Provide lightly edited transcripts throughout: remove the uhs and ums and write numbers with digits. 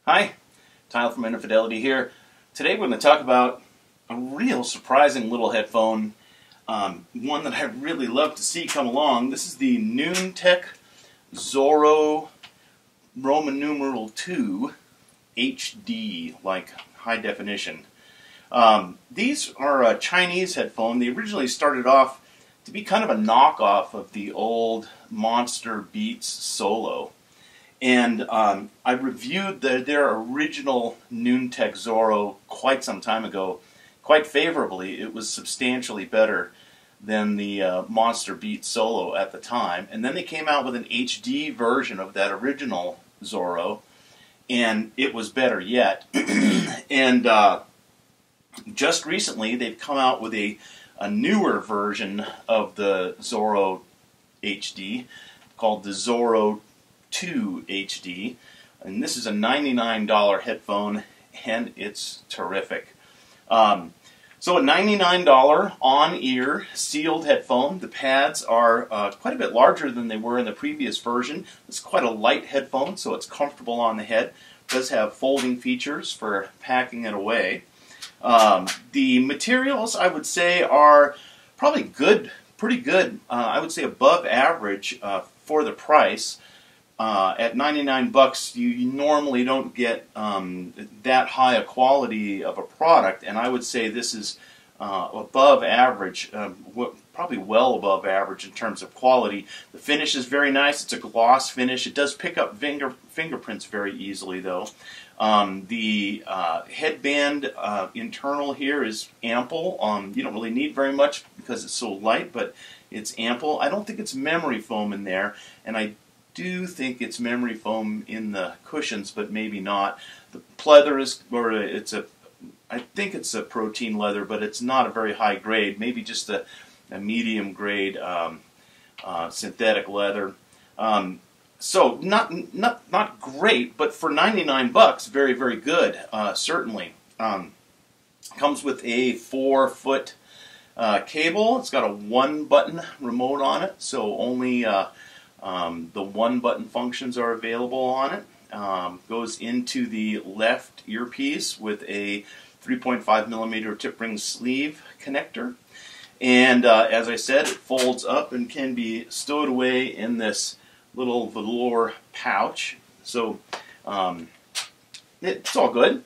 Hi, Tyler from Infidelity here. Today we're going to talk about a real surprising little headphone, one that I'd really love to see come along. This is the Noontec Zoro Roman numeral 2 HD, like high definition. These are a Chinese headphone. They originally started off to be kind of a knockoff of the old Monster Beats Solo. And I reviewed their original Noontec Zoro quite some time ago, quite favorably. It was substantially better than the Monster Beat Solo at the time. And then they came out with an HD version of that original Zoro, and it was better yet. And just recently, they've come out with a newer version of the Zoro HD called the Zoro 2 HD, and this is a $99 headphone, and it's terrific. So a $99 on-ear sealed headphone. The pads are quite a bit larger than they were in the previous version. It's quite a light headphone, so it's comfortable on the head. It does have folding features for packing it away. The materials, I would say, are probably good, pretty good. I would say above average for the price. At 99 bucks, you normally don't get that high a quality of a product, and I would say this is above average, probably well above average in terms of quality. The finish is very nice. It's a gloss finish. It does pick up fingerprints very easily, though. The headband internal here is ample. You don't really need very much because it's so light, but it's ample. I don't think it's memory foam in there, and I do think it's memory foam in the cushions, but maybe not. The pleather is, I think it's a protein leather, but it's not a very high grade. Maybe just a medium grade synthetic leather. So not great, but for 99 bucks, very, very good. Certainly. Comes with a 4-foot cable. It's got a 1-button remote on it, so only the 1-button functions are available on it. Goes into the left earpiece with a 3.5mm tip ring sleeve connector. And as I said, it folds up and can be stowed away in this little velour pouch. So it's all good.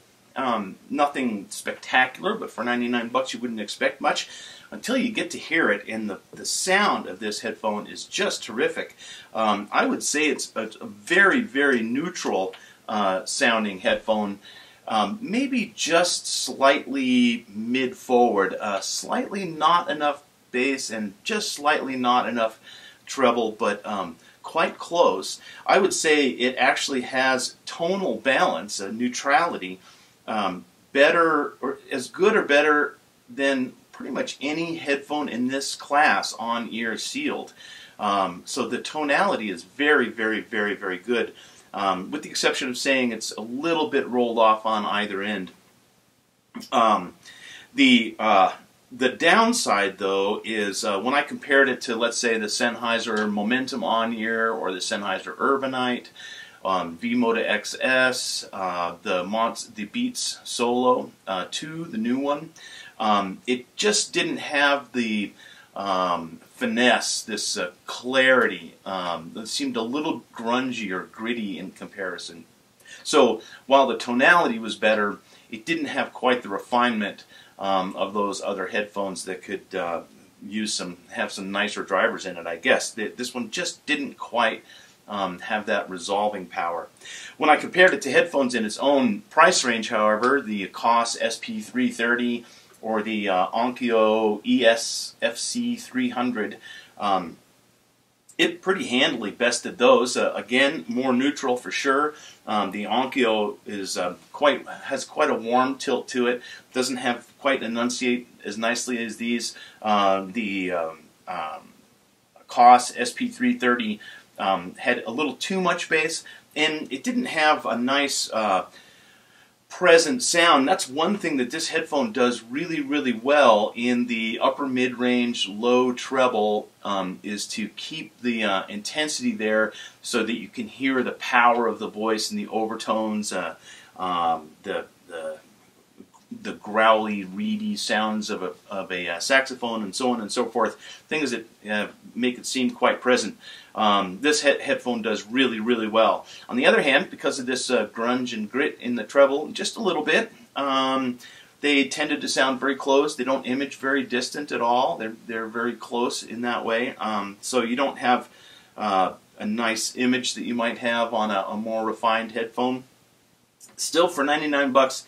Nothing spectacular, but for 99 bucks you wouldn't expect much until you get to hear it, and the sound of this headphone is just terrific. I would say it's a very, very neutral sounding headphone, maybe just slightly mid-forward, slightly not enough bass and just slightly not enough treble, but quite close. I would say it actually has tonal balance, neutrality, better, or as good or better than pretty much any headphone in this class on ear sealed. So the tonality is very, very, very, very good, with the exception of saying it's a little bit rolled off on either end. The downside, though, is when I compared it to, let's say, the Sennheiser Momentum on-ear or the Sennheiser Urbanite, V-Moda XS, the Beats Solo 2, the new one, it just didn't have the finesse, this clarity. It seemed a little grungy or gritty in comparison. So while the tonality was better, it didn't have quite the refinement of those other headphones that could have some nicer drivers in it, I guess. This one just didn't quite have that resolving power. When I compared it to headphones in its own price range, however, the Koss SP330 or the Onkyo ES-FC300, it pretty handily bested those. Again, more neutral for sure. The Onkyo is has quite a warm tilt to it. Doesn't have quite enunciate as nicely as these. The Koss SP330 had a little too much bass, and it didn't have a nice present sound. That's one thing that this headphone does really, really well in the upper mid-range, low treble, is to keep the intensity there so that you can hear the power of the voice and the overtones. the growly, reedy sounds of a saxophone, and so on and so forth, things that make it seem quite present. This headphone does really, really well. On the other hand, because of this grunge and grit in the treble, just a little bit, they tended to sound very close. They don't image very distant at all. They're very close in that way. So you don't have a nice image that you might have on a more refined headphone. Still, for 99 bucks,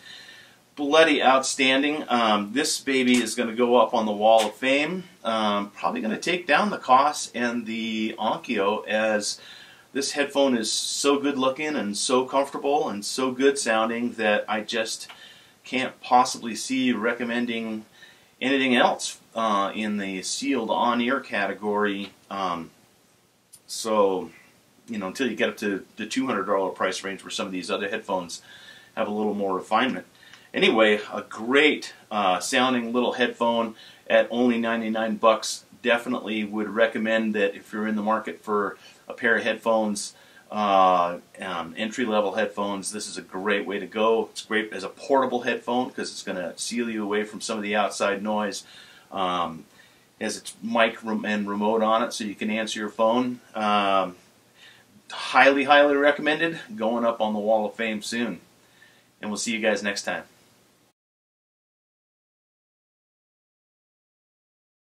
bloody outstanding. This baby is going to go up on the Wall of Fame. Probably going to take down the Koss and the Onkyo, as this headphone is so good looking and so comfortable and so good sounding that I just can't possibly see recommending anything else in the sealed on-ear category. So, you know, until you get up to the $200 price range where some of these other headphones have a little more refinement. Anyway, a great sounding little headphone at only 99 bucks. Definitely would recommend that if you're in the market for a pair of headphones, entry-level headphones, this is a great way to go. It's great as a portable headphone because it's going to seal you away from some of the outside noise. Has its mic and remote on it so you can answer your phone. Highly, highly recommended. Going up on the Wall of Fame soon. And we'll see you guys next time.